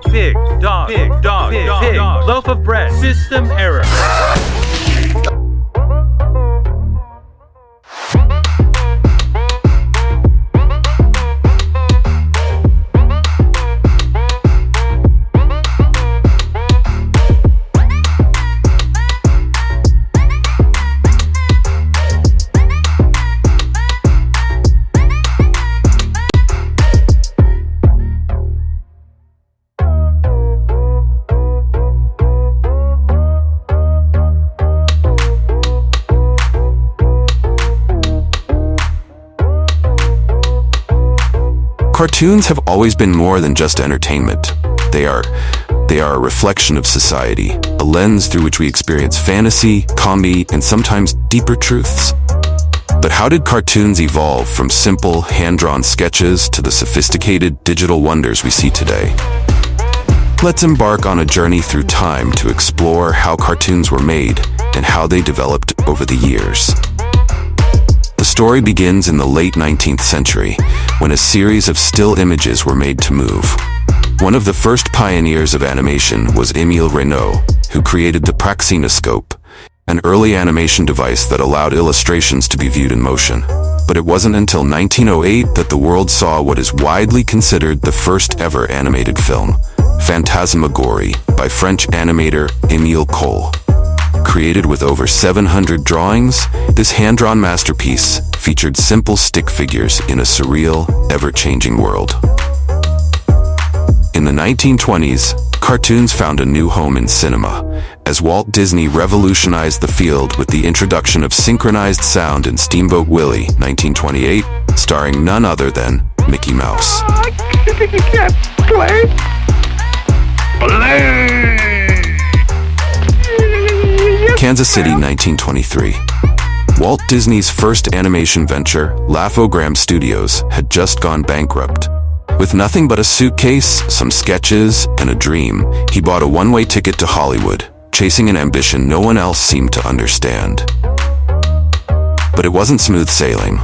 Pig, dog, pig, dog, pig, pig, loaf of bread, system error. Cartoons have always been more than just entertainment. They are a reflection of society, a lens through which we experience fantasy, comedy, and sometimes deeper truths. But how did cartoons evolve from simple, hand-drawn sketches to the sophisticated digital wonders we see today? Let's embark on a journey through time to explore how cartoons were made and how they developed over the years. The story begins in the late 19th century, when a series of still images were made to move. One of the first pioneers of animation was Émile Reynaud, who created the praxinoscope, an early animation device that allowed illustrations to be viewed in motion. But it wasn't until 1908 that the world saw what is widely considered the first ever animated film, Phantasmagorie, by French animator Émile Cole. Created with over 700 drawings, this hand-drawn masterpiece featured simple stick figures in a surreal, ever-changing world. In the 1920s, cartoons found a new home in cinema, as Walt Disney revolutionized the field with the introduction of synchronized sound in Steamboat Willie, 1928, starring none other than Mickey Mouse. Kansas City, 1923. Walt Disney's first animation venture, Laugh-O-Gram Studios, had just gone bankrupt. With nothing but a suitcase, some sketches, and a dream, he bought a one-way ticket to Hollywood, chasing an ambition no one else seemed to understand. But it wasn't smooth sailing.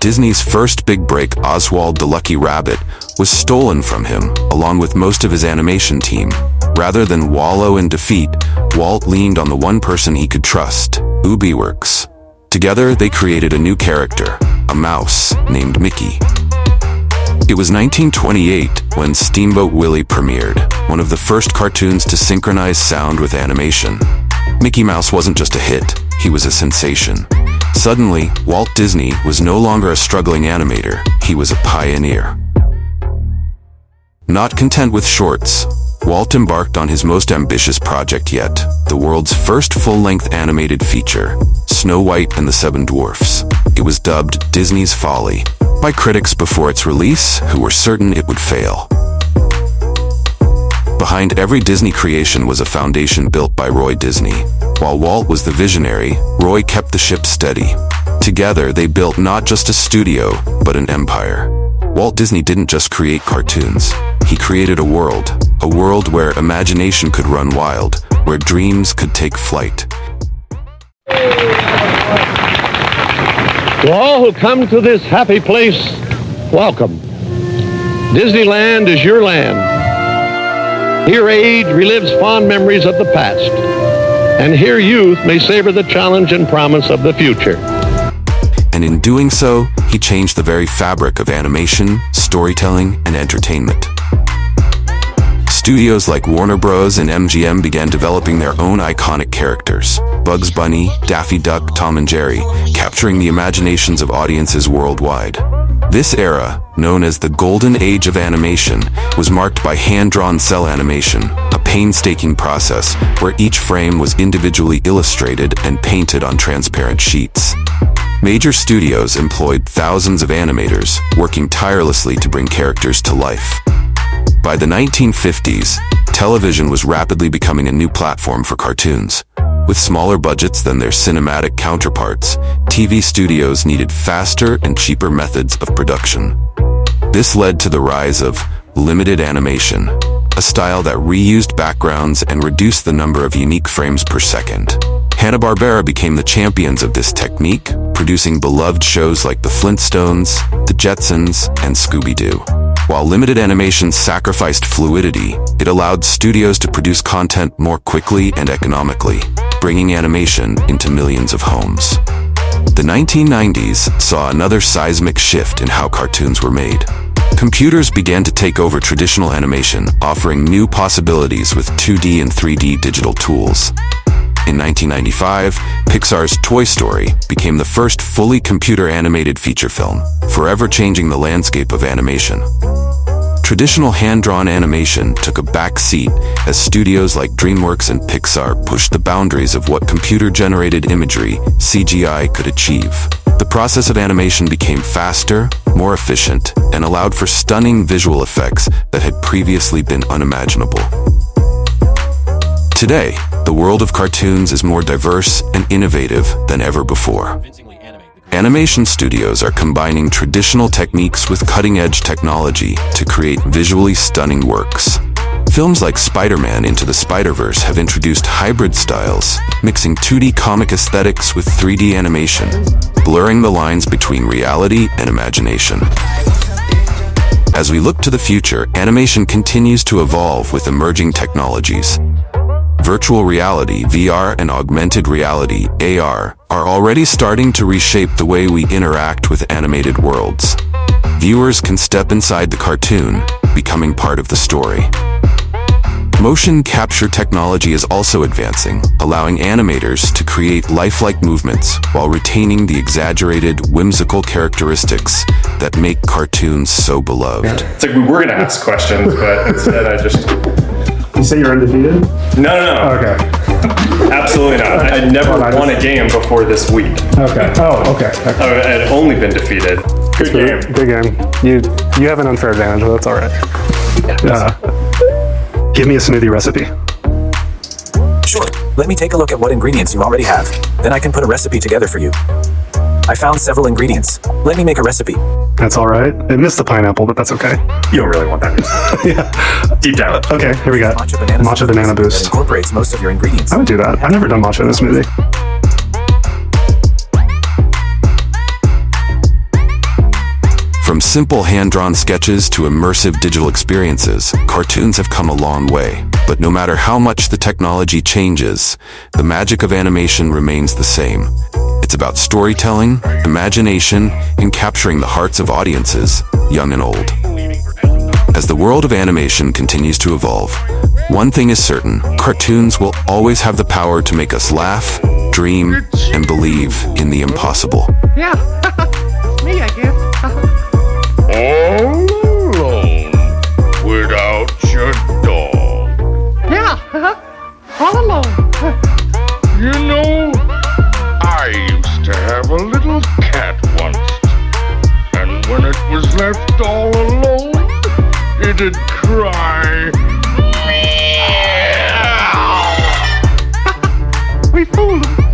Disney's first big break, Oswald the Lucky Rabbit, was stolen from him, along with most of his animation team. Rather than wallow in defeat, Walt leaned on the one person he could trust, Ubiworks. Together, they created a new character, a mouse named Mickey. It was 1928 when Steamboat Willie premiered, one of the first cartoons to synchronize sound with animation. Mickey Mouse wasn't just a hit, he was a sensation. Suddenly, Walt Disney was no longer a struggling animator, he was a pioneer. Not content with shorts, Walt embarked on his most ambitious project yet, the world's first full-length animated feature, Snow White and the Seven Dwarfs. It was dubbed Disney's Folly by critics before its release, who were certain it would fail. Behind every Disney creation was a foundation built by Roy Disney. While Walt was the visionary, Roy kept the ship steady. Together, they built not just a studio, but an empire. Walt Disney didn't just create cartoons. He created a world where imagination could run wild, where dreams could take flight. To all who come to this happy place, welcome. Disneyland is your land. Here age relives fond memories of the past, and here youth may savor the challenge and promise of the future. And in doing so, he changed the very fabric of animation, storytelling, and entertainment. Studios like Warner Bros. And MGM began developing their own iconic characters, Bugs Bunny, Daffy Duck, Tom and Jerry, capturing the imaginations of audiences worldwide. This era, known as the Golden Age of animation, was marked by hand-drawn cell animation, a painstaking process where each frame was individually illustrated and painted on transparent sheets. Major studios employed thousands of animators, working tirelessly to bring characters to life. By the 1950s, television was rapidly becoming a new platform for cartoons. With smaller budgets than their cinematic counterparts, TV studios needed faster and cheaper methods of production. This led to the rise of limited animation, a style that reused backgrounds and reduced the number of unique frames per second. Hanna-Barbera became the champions of this technique, producing beloved shows like The Flintstones, The Jetsons, and Scooby-Doo. While limited animation sacrificed fluidity, it allowed studios to produce content more quickly and economically, bringing animation into millions of homes. The 1990s saw another seismic shift in how cartoons were made. Computers began to take over traditional animation, offering new possibilities with 2D and 3D digital tools. In 1995, Pixar's Toy Story became the first fully computer-animated feature film, forever changing the landscape of animation. Traditional hand-drawn animation took a back seat as studios like DreamWorks and Pixar pushed the boundaries of what computer-generated imagery, CGI, could achieve. The process of animation became faster, more efficient, and allowed for stunning visual effects that had previously been unimaginable. Today, the world of cartoons is more diverse and innovative than ever before. Animation studios are combining traditional techniques with cutting-edge technology to create visually stunning works. Films like Spider-Man Into the Spider-Verse have introduced hybrid styles, mixing 2D comic aesthetics with 3D animation, blurring the lines between reality and imagination. As we look to the future, animation continues to evolve with emerging technologies. Virtual reality, VR, and augmented reality, AR, are already starting to reshape the way we interact with animated worlds. Viewers can step inside the cartoon, becoming part of the story. Motion capture technology is also advancing, allowing animators to create lifelike movements while retaining the exaggerated, whimsical characteristics that make cartoons so beloved. It's like we were going to ask questions, but instead I just... You say you're undefeated? No. Okay. Absolutely not. I never won a game before this week. Okay. Oh, okay. I had only been defeated. Good game. Good game. You have an unfair advantage, but that's all right. Give me a smoothie recipe. Sure. Let me take a look at what ingredients you already have. Then I can put a recipe together for you. I found several ingredients. Let me make a recipe. That's all right. It missed the pineapple, but that's okay. You don't really want that. Yeah. Deep down. Okay, here we go. Matcha banana That boost. incorporates most of your ingredients. I would do that. I've never done matcha in a smoothie. From simple hand-drawn sketches to immersive digital experiences, cartoons have come a long way. But no matter how much the technology changes, the magic of animation remains the same. It's about storytelling, imagination, and capturing the hearts of audiences, young and old. As the world of animation continues to evolve, one thing is certain: cartoons will always have the power to make us laugh, dream, and believe in the impossible. Yeah, me, I guess. All alone without your dog. Yeah, all alone. You know, I used to have a little cat once, and when it was left all alone, it'd cry. We fooled him.